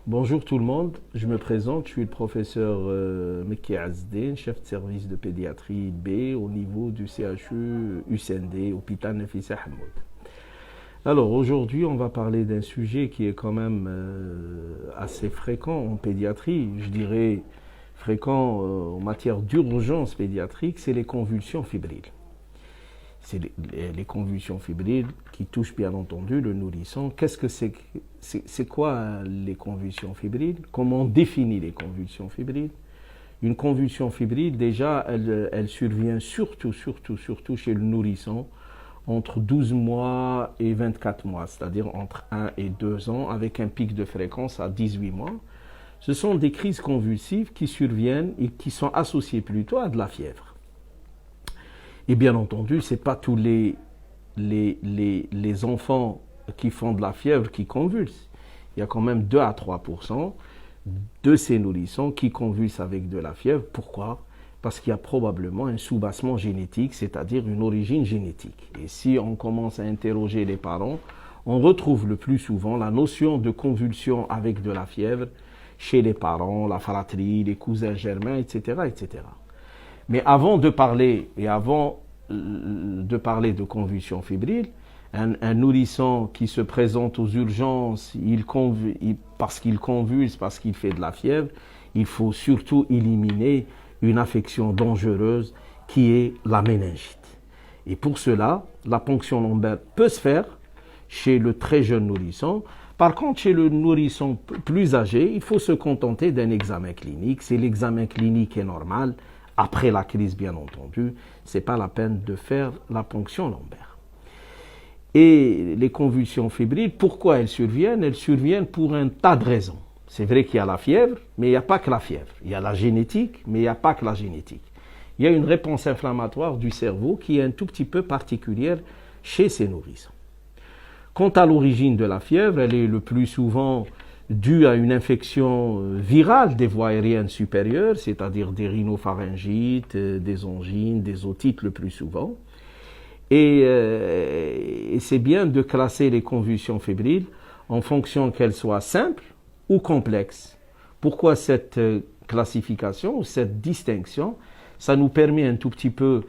Bonjour tout le monde, je me présente, je suis le professeur Mekki Azdin, chef de service de pédiatrie B au niveau du CHU UCND, hôpital Nafissa Hamoud. Alors aujourd'hui on va parler d'un sujet qui est quand même assez fréquent en pédiatrie, je dirais fréquent en matière d'urgence pédiatrique, c'est les convulsions fébriles. C'est les convulsions fébriles qui touchent bien entendu le nourrisson. Qu'est-ce que c'est quoi les convulsions fébriles? Comment on définit les convulsions fébriles? Une convulsion fébrile, déjà, elle survient surtout chez le nourrisson entre 12 mois et 24 mois, c'est-à-dire entre 1 et 2 ans, avec un pic de fréquence à 18 mois. Ce sont des crises convulsives qui surviennent et qui sont associées plutôt à de la fièvre. Et bien entendu, ce n'est pas tous les enfants qui font de la fièvre qui convulsent. Il y a quand même 2 à 3% de ces nourrissons qui convulsent avec de la fièvre. Pourquoi? Parce qu'il y a probablement un soubassement génétique, c'est-à-dire une origine génétique. Et si on commence à interroger les parents, on retrouve le plus souvent la notion de convulsion avec de la fièvre chez les parents, la fratrie, les cousins germains, etc., etc. Mais avant de parler de convulsions fébriles, un nourrisson qui se présente aux urgences parce qu'il convulse, parce qu'il fait de la fièvre, il faut surtout éliminer une affection dangereuse qui est la méningite. Et pour cela, la ponction lombaire peut se faire chez le très jeune nourrisson. Par contre, chez le nourrisson plus âgé, il faut se contenter d'un examen clinique. Si l'examen clinique est normal, après la crise bien entendu, ce n'est pas la peine de faire la ponction lombaire. Et les convulsions fébriles, pourquoi elles surviennent? Elles surviennent pour un tas de raisons. C'est vrai qu'il y a la fièvre, mais il n'y a pas que la fièvre. Il y a la génétique, mais il n'y a pas que la génétique. Il y a une réponse inflammatoire du cerveau qui est un tout petit peu particulière chez ces nourrissons. Quant à l'origine de la fièvre, elle est le plus souvent due à une infection virale des voies aériennes supérieures, c'est-à-dire des rhinopharyngites, des angines, des otites le plus souvent. Et c'est bien de classer les convulsions fébriles en fonction qu'elles soient simples ou complexes. Pourquoi cette classification ou cette distinction? Ça nous permet un tout petit peu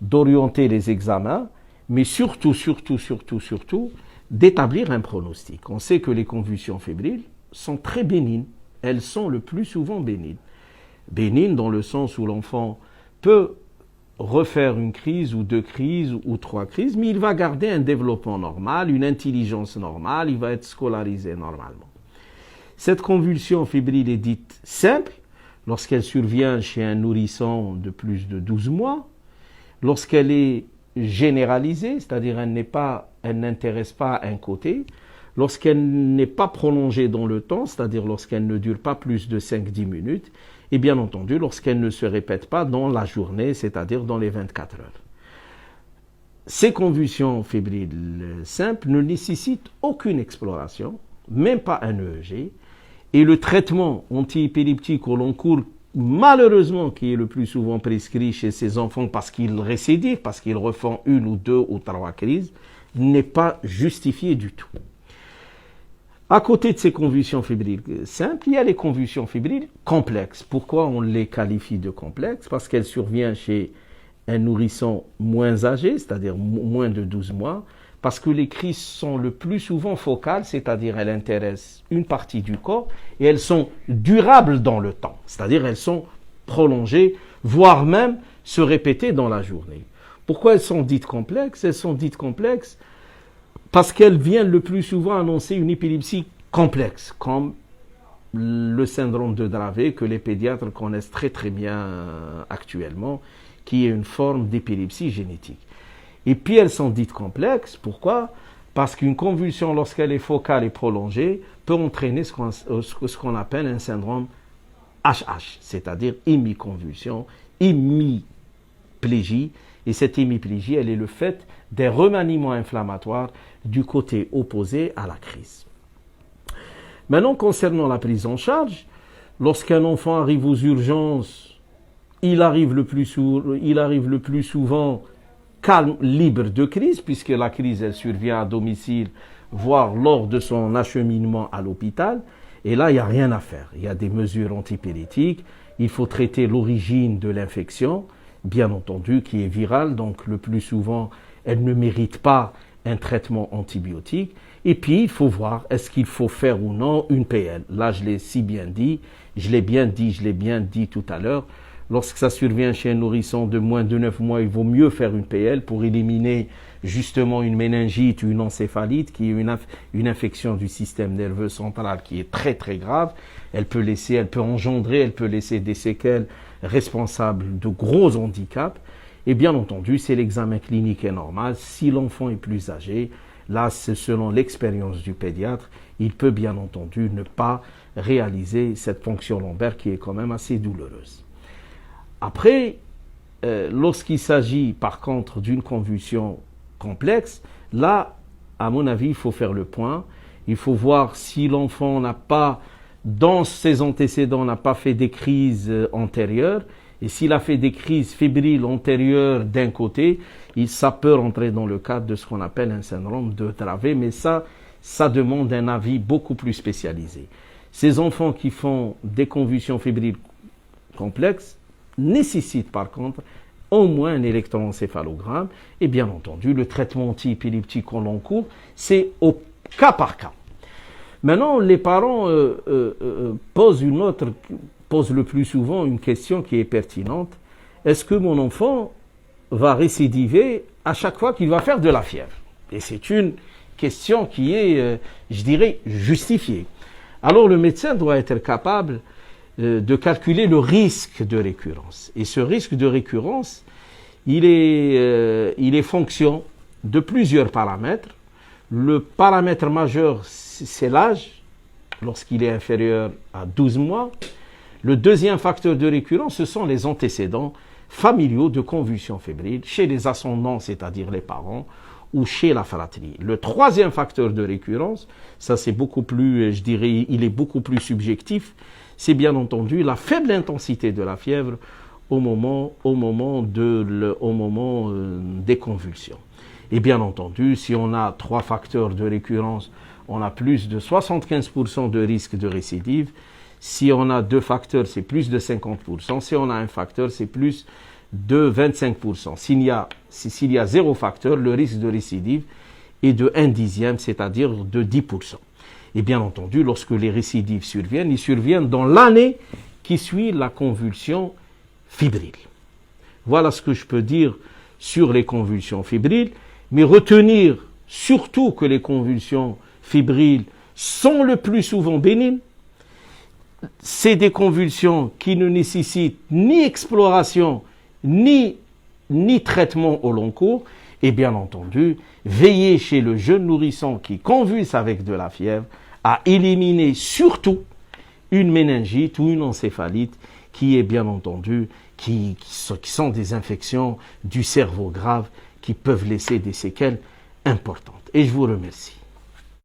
d'orienter les examens, mais surtout, d'établir un pronostic. On sait que les convulsions fébriles sont très bénignes. Elles sont le plus souvent bénignes. Bénignes dans le sens où l'enfant peut refaire une crise ou 2 crises ou 3 crises, mais il va garder un développement normal, une intelligence normale, il va être scolarisé normalement. Cette convulsion fébrile est dite simple lorsqu'elle survient chez un nourrisson de plus de 12 mois, lorsqu'elle est généralisée, c'est-à-dire elle n'intéresse pas un côté, lorsqu'elle n'est pas prolongée dans le temps, c'est-à-dire lorsqu'elle ne dure pas plus de 5-10 minutes, et bien entendu lorsqu'elle ne se répète pas dans la journée, c'est-à-dire dans les 24 heures. Ces convulsions fébriles simples ne nécessitent aucune exploration, même pas un EEG, et le traitement antiépileptique au long cours, malheureusement, qui est le plus souvent prescrit chez ces enfants parce qu'ils récidivent, parce qu'ils refont 1 ou 2 ou 3 crises, n'est pas justifié du tout. À côté de ces convulsions fébriles simples, il y a les convulsions fébriles complexes. Pourquoi on les qualifie de complexes? Parce qu'elles surviennent chez un nourrisson moins âgé, c'est-à-dire moins de 12 mois, parce que les crises sont le plus souvent focales, c'est-à-dire elles intéressent une partie du corps, et elles sont durables dans le temps, c'est-à-dire elles sont prolongées, voire même se répéter dans la journée. Pourquoi elles sont dites complexes? Elles sont dites complexes parce qu'elles viennent le plus souvent annoncer une épilepsie complexe, comme le syndrome de Dravet que les pédiatres connaissent très très bien actuellement, qui est une forme d'épilepsie génétique. Et puis elles sont dites complexes, pourquoi? Parce qu'une convulsion, lorsqu'elle est focale et prolongée, peut entraîner ce qu'on appelle un syndrome HH, c'est-à-dire hémiconvulsion, hémiplégie. Et cette hémiplégie, elle est le fait des remaniements inflammatoires du côté opposé à la crise. Maintenant, concernant la prise en charge, lorsqu'un enfant arrive aux urgences, il arrive le plus souvent calme, libre de crise, puisque la crise, elle survient à domicile, voire lors de son acheminement à l'hôpital. Et là, il n'y a rien à faire. Il y a des mesures antipyrétiques. Il faut traiter l'origine de l'infection, bien entendu, qui est virale. Donc, le plus souvent, elle ne mérite pas un traitement antibiotique. Et puis, il faut voir, est-ce qu'il faut faire ou non une PL. Là, je l'ai si bien dit, je l'ai bien dit tout à l'heure. Lorsque ça survient chez un nourrisson de moins de 9 mois, il vaut mieux faire une PL pour éliminer justement une méningite ou une encéphalite qui est une infection du système nerveux central qui est très très grave. Elle peut laisser des séquelles responsables de gros handicaps. Et bien entendu, c'est l'examen clinique est normal. Si l'enfant est plus âgé, là, c'est selon l'expérience du pédiatre, il peut bien entendu ne pas réaliser cette ponction lombaire qui est quand même assez douloureuse. Après, lorsqu'il s'agit par contre d'une convulsion complexe, là, à mon avis, il faut faire le point. Il faut voir si l'enfant n'a pas, dans ses antécédents, n'a pas fait des crises antérieures. Et s'il a fait des crises fébriles antérieures d'un côté, ça peut rentrer dans le cadre de ce qu'on appelle un syndrome de Dravet, mais ça demande un avis beaucoup plus spécialisé. Ces enfants qui font des convulsions fébriles complexes nécessitent par contre au moins un électroencéphalogramme et bien entendu le traitement anti-épileptique qu'on encourt, c'est au cas par cas. Maintenant, les parents posent le plus souvent une question qui est pertinente. Est-ce que mon enfant va récidiver à chaque fois qu'il va faire de la fièvre? Et c'est une question qui est, je dirais, justifiée. Alors le médecin doit être capable de calculer le risque de récurrence. Et ce risque de récurrence, il est fonction de plusieurs paramètres. Le paramètre majeur, c'est l'âge, lorsqu'il est inférieur à 12 mois. Le deuxième facteur de récurrence, ce sont les antécédents familiaux de convulsions fébriles, chez les ascendants, c'est-à-dire les parents, ou chez la fratrie. Le troisième facteur de récurrence, ça c'est beaucoup plus, je dirais, il est beaucoup plus subjectif, c'est bien entendu la faible intensité de la fièvre au moment des convulsions. Et bien entendu, si on a 3 facteurs de récurrence, on a plus de 75% de risque de récidive. Si on a 2 facteurs, c'est plus de 50%. Si on a un facteur, c'est plus de 25%. S'il y a 0 facteur, le risque de récidive est de 1/10, c'est-à-dire de 10%. Et bien entendu, lorsque les récidives surviennent, ils surviennent dans l'année qui suit la convulsion fébrile. Voilà ce que je peux dire sur les convulsions fébriles, mais retenir surtout que les convulsions fébriles sont le plus souvent bénignes. C'est des convulsions qui ne nécessitent ni exploration, ni traitement au long cours. Et bien entendu, veiller chez le jeune nourrisson qui convulse avec de la fièvre à éliminer surtout une méningite ou une encéphalite qui est bien entendu, qui sont des infections du cerveau graves qui peuvent laisser des séquelles importantes. Et je vous remercie.